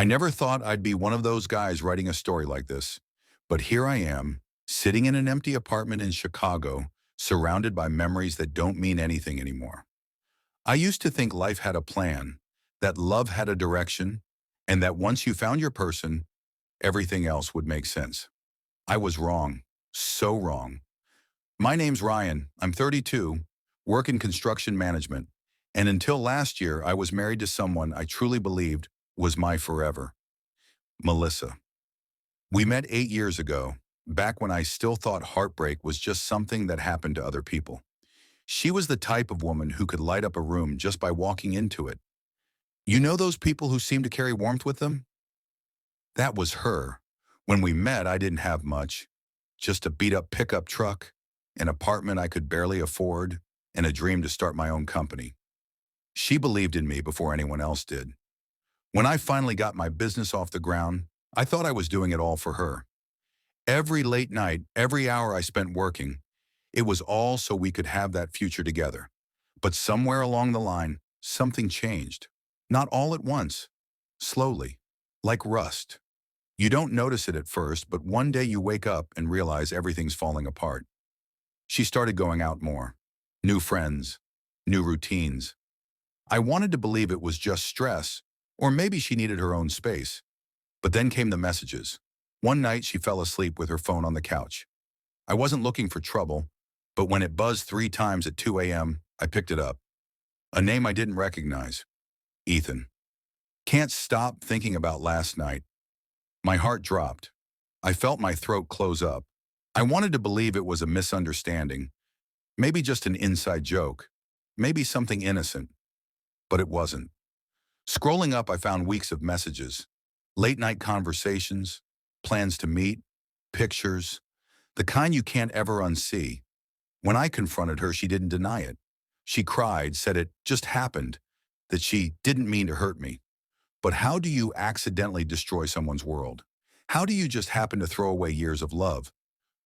I never thought I'd be one of those guys writing a story like this, but here I am, sitting in an empty apartment in Chicago, surrounded by memories that don't mean anything anymore. I used to think life had a plan, that love had a direction, and that once you found your person, everything else would make sense. I was wrong, so wrong. My name's Ryan, I'm 32, work in construction management, and until last year I was married to someone I truly believed was my forever. Melissa. We met 8 years ago, back when I still thought heartbreak was just something that happened to other people. She was the type of woman who could light up a room just by walking into it. You know those people who seem to carry warmth with them? That was her. When we met, I didn't have much. Just a beat-up pickup truck, an apartment I could barely afford, and a dream to start my own company. She believed in me before anyone else did. When I finally got my business off the ground, I thought I was doing it all for her. Every late night, every hour I spent working, it was all so we could have that future together. But somewhere along the line, something changed. Not all at once, slowly, like rust. You don't notice it at first, but one day you wake up and realize everything's falling apart. She started going out more. New friends, new routines. I wanted to believe it was just stress, or maybe she needed her own space. But then came the messages. One night she fell asleep with her phone on the couch. I wasn't looking for trouble, but when it buzzed 3 times at 2 a.m., I picked it up. A name I didn't recognize. Ethan. Can't stop thinking about last night. My heart dropped. I felt my throat close up. I wanted to believe it was a misunderstanding, maybe just an inside joke, maybe something innocent, but it wasn't. Scrolling up, I found weeks of messages, late-night conversations, plans to meet, pictures, the kind you can't ever unsee. When I confronted her, she didn't deny it. She cried, said it just happened, that she didn't mean to hurt me. But how do you accidentally destroy someone's world? How do you just happen to throw away years of love?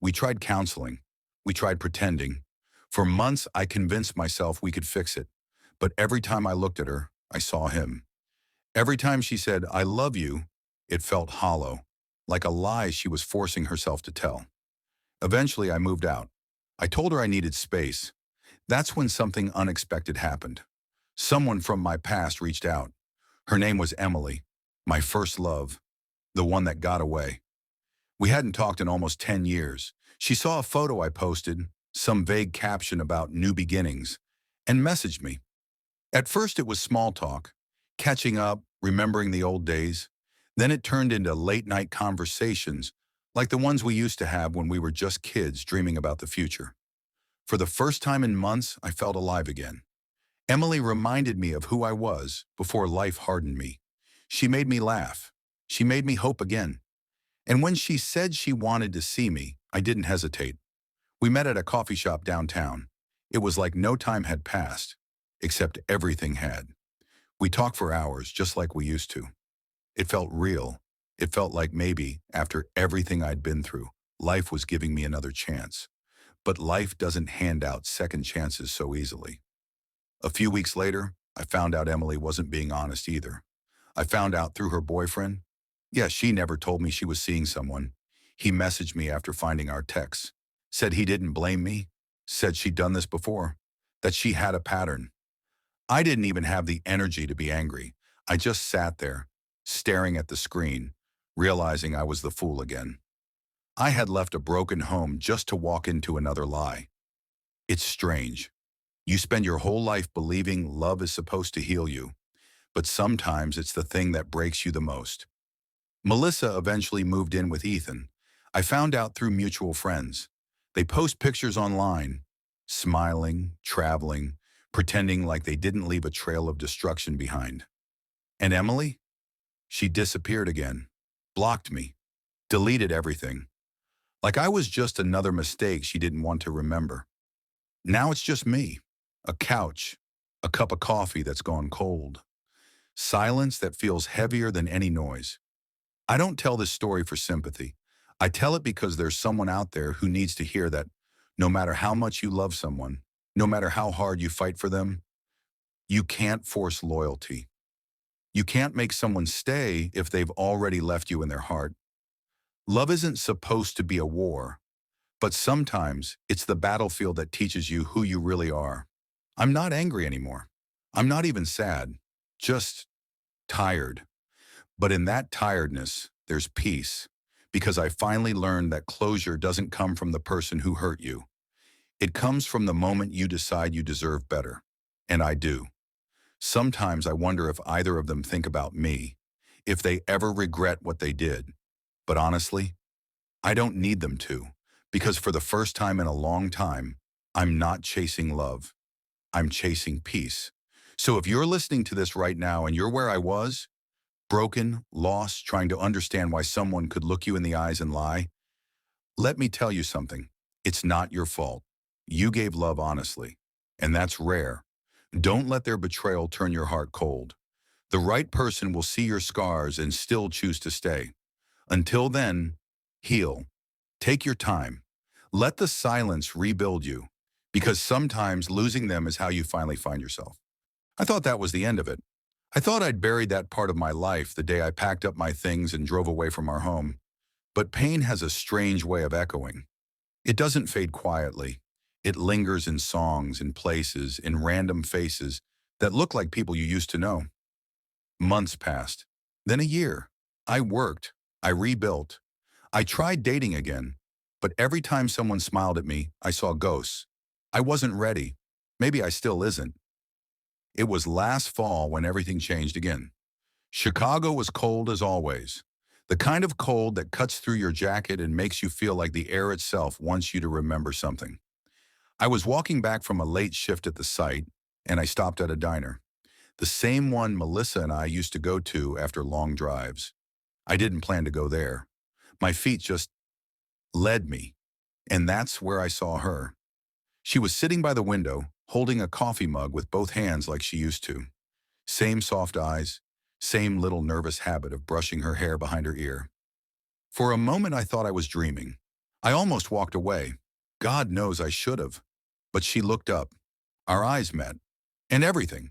We tried counseling. We tried pretending. For months, I convinced myself we could fix it. But every time I looked at her, I saw him. Every time she said, "I love you," it felt hollow, like a lie she was forcing herself to tell. Eventually, I moved out. I told her I needed space. That's when something unexpected happened. Someone from my past reached out. Her name was Emily, my first love, the one that got away. We hadn't talked in almost 10 years. She saw a photo I posted, some vague caption about new beginnings, and messaged me. At first it was small talk, catching up, remembering the old days. Then it turned into late-night conversations, like the ones we used to have when we were just kids dreaming about the future. For the first time in months, I felt alive again. Emily reminded me of who I was before life hardened me. She made me laugh. She made me hope again. And when she said she wanted to see me, I didn't hesitate. We met at a coffee shop downtown. It was like no time had passed, except everything had. We talked for hours, just like we used to. It felt real. It felt like maybe, after everything I'd been through, life was giving me another chance. But life doesn't hand out second chances so easily. A few weeks later, I found out Emily wasn't being honest either. I found out through her boyfriend. Yeah, she never told me she was seeing someone. He messaged me after finding our texts, said he didn't blame me, said she'd done this before, that she had a pattern. I didn't even have the energy to be angry. I just sat there, staring at the screen, realizing I was the fool again. I had left a broken home just to walk into another lie. It's strange. You spend your whole life believing love is supposed to heal you, but sometimes it's the thing that breaks you the most. Melissa eventually moved in with Ethan. I found out through mutual friends. They post pictures online, smiling, traveling, pretending like they didn't leave a trail of destruction behind. And Emily? She disappeared again, blocked me, deleted everything. Like I was just another mistake she didn't want to remember. Now it's just me, a couch, a cup of coffee that's gone cold, silence that feels heavier than any noise. I don't tell this story for sympathy. I tell it because there's someone out there who needs to hear that no matter how much you love someone, no matter how hard you fight for them, you can't force loyalty. You can't make someone stay if they've already left you in their heart. Love isn't supposed to be a war, but sometimes it's the battlefield that teaches you who you really are. I'm not angry anymore. I'm not even sad, just tired. But in that tiredness, there's peace, because I finally learned that closure doesn't come from the person who hurt you. It comes from the moment you decide you deserve better. And I do. Sometimes I wonder if either of them think about me, if they ever regret what they did. But honestly, I don't need them to, because for the first time in a long time, I'm not chasing love. I'm chasing peace. So if you're listening to this right now and you're where I was, broken, lost, trying to understand why someone could look you in the eyes and lie, let me tell you something. It's not your fault. You gave love honestly, and that's rare. Don't let their betrayal turn your heart cold. The right person will see your scars and still choose to stay. Until then, heal. Take your time. Let the silence rebuild you, because sometimes losing them is how you finally find yourself. I thought that was the end of it. I thought I'd buried that part of my life the day I packed up my things and drove away from our home. But pain has a strange way of echoing. It doesn't fade quietly. It lingers in songs, in places, in random faces that look like people you used to know. Months passed. Then a year. I worked. I rebuilt. I tried dating again. But every time someone smiled at me, I saw ghosts. I wasn't ready. Maybe I still isn't. It was last fall when everything changed again. Chicago was cold as always. The kind of cold that cuts through your jacket and makes you feel like the air itself wants you to remember something. I was walking back from a late shift at the site, and I stopped at a diner. The same one Melissa and I used to go to after long drives. I didn't plan to go there. My feet just led me, and that's where I saw her. She was sitting by the window, holding a coffee mug with both hands like she used to. Same soft eyes, same little nervous habit of brushing her hair behind her ear. For a moment I thought I was dreaming. I almost walked away. God knows I should have. But she looked up. Our eyes met. And everything,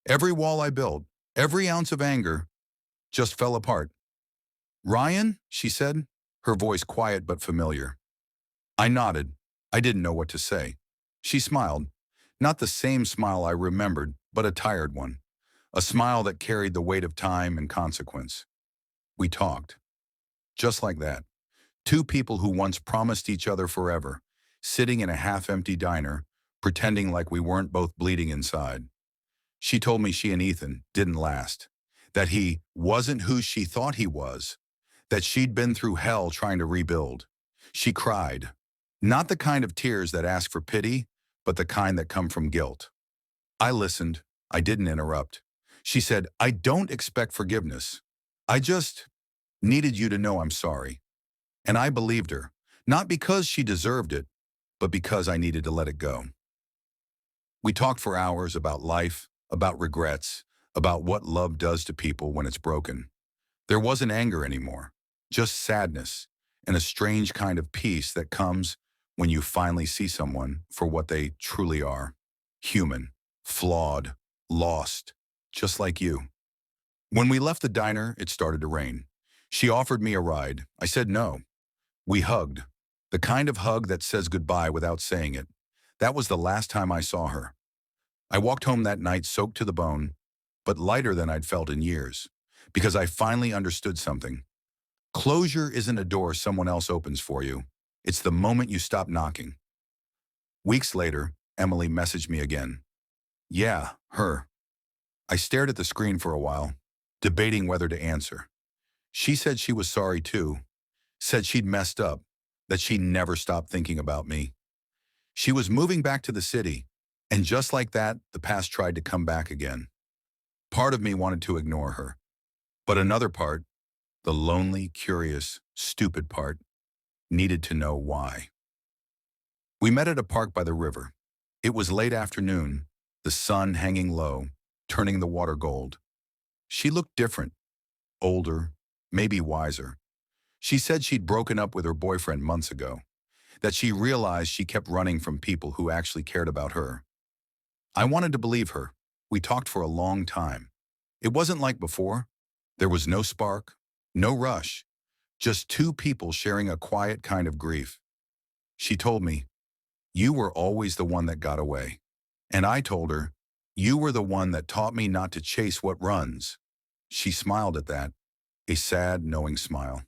every wall I built, every ounce of anger, just fell apart. "Ryan?" she said, her voice quiet but familiar. I nodded. I didn't know what to say. She smiled. Not the same smile I remembered, but a tired one. A smile that carried the weight of time and consequence. We talked. Just like that. Two people who once promised each other forever, sitting in a half-empty diner, pretending like we weren't both bleeding inside. She told me she and Ethan didn't last, that he wasn't who she thought he was, that she'd been through hell trying to rebuild. She cried. Not the kind of tears that ask for pity, but the kind that come from guilt. I listened. I didn't interrupt. She said, "I don't expect forgiveness. I just needed you to know I'm sorry." And I believed her, not because she deserved it, but because I needed to let it go. We talked for hours about life, about regrets, about what love does to people when it's broken. There wasn't anger anymore, just sadness and a strange kind of peace that comes when you finally see someone for what they truly are. Human, flawed, lost, just like you. When we left the diner, it started to rain. She offered me a ride. I said no. We hugged. The kind of hug that says goodbye without saying it. That was the last time I saw her. I walked home that night soaked to the bone, but lighter than I'd felt in years, because I finally understood something. Closure isn't a door someone else opens for you. It's the moment you stop knocking. Weeks later, Emily messaged me again. Yeah, her. I stared at the screen for a while, debating whether to answer. She said she was sorry too, said she'd messed up, that she never stopped thinking about me. She was moving back to the city, and just like that, the past tried to come back again. Part of me wanted to ignore her, but another part, the lonely, curious, stupid part, needed to know why. We met at a park by the river. It was late afternoon, the sun hanging low, turning the water gold. She looked different, older, maybe wiser. She said she'd broken up with her boyfriend months ago, that she realized she kept running from people who actually cared about her. I wanted to believe her. We talked for a long time. It wasn't like before. There was no spark, no rush, just two people sharing a quiet kind of grief. She told me, "You were always the one that got away." And I told her, "You were the one that taught me not to chase what runs." She smiled at that, a sad, knowing smile.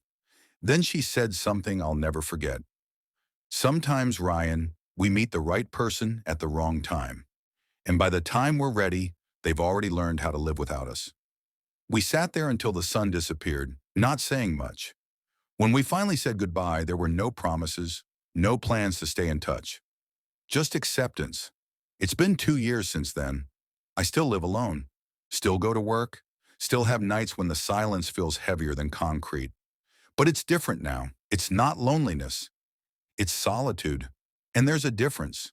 Then she said something I'll never forget. "Sometimes, Ryan, we meet the right person at the wrong time. And by the time we're ready, they've already learned how to live without us." We sat there until the sun disappeared, not saying much. When we finally said goodbye, there were no promises, no plans to stay in touch. Just acceptance. It's been 2 years since then. I still live alone, still go to work, still have nights when the silence feels heavier than concrete. But it's different now. It's not loneliness. It's solitude. And there's a difference.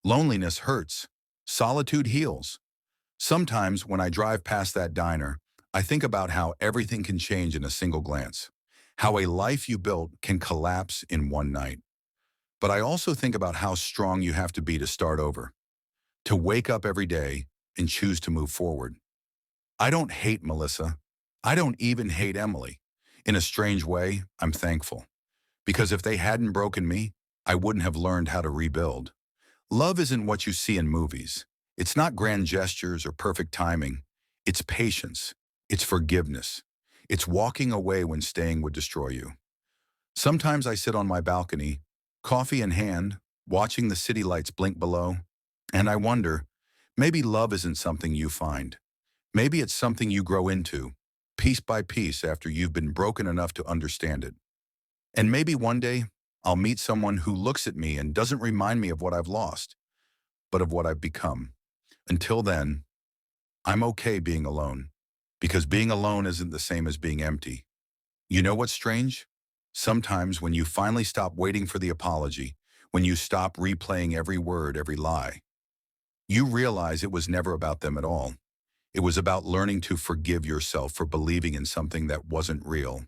Loneliness hurts. Solitude heals. Sometimes when I drive past that diner, I think about how everything can change in a single glance, how a life you built can collapse in one night. But I also think about how strong you have to be to start over, to wake up every day and choose to move forward. I don't hate Melissa. I don't even hate Emily. In a strange way, I'm thankful. Because if they hadn't broken me, I wouldn't have learned how to rebuild. Love isn't what you see in movies. It's not grand gestures or perfect timing. It's patience. It's forgiveness. It's walking away when staying would destroy you. Sometimes I sit on my balcony, coffee in hand, watching the city lights blink below, and I wonder, maybe love isn't something you find. Maybe it's something you grow into, piece by piece after you've been broken enough to understand it. And maybe one day, I'll meet someone who looks at me and doesn't remind me of what I've lost, but of what I've become. Until then, I'm okay being alone, because being alone isn't the same as being empty. You know what's strange? Sometimes when you finally stop waiting for the apology, when you stop replaying every word, every lie, you realize it was never about them at all. It was about learning to forgive yourself for believing in something that wasn't real.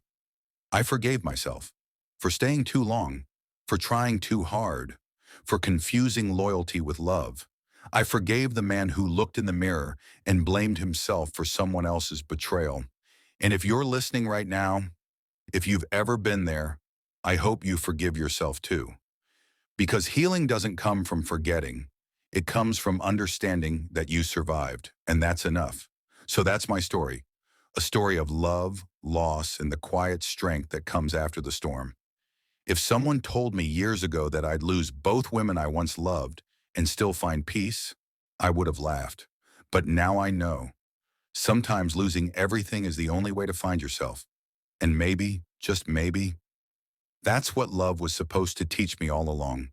I forgave myself for staying too long, for trying too hard, for confusing loyalty with love. I forgave the man who looked in the mirror and blamed himself for someone else's betrayal. And if you're listening right now, if you've ever been there, I hope you forgive yourself too. Because healing doesn't come from forgetting. It comes from understanding that you survived, and that's enough. So that's my story. A story of love, loss, and the quiet strength that comes after the storm. If someone told me years ago that I'd lose both women I once loved and still find peace, I would have laughed. But now I know. Sometimes losing everything is the only way to find yourself. And maybe, just maybe, that's what love was supposed to teach me all along.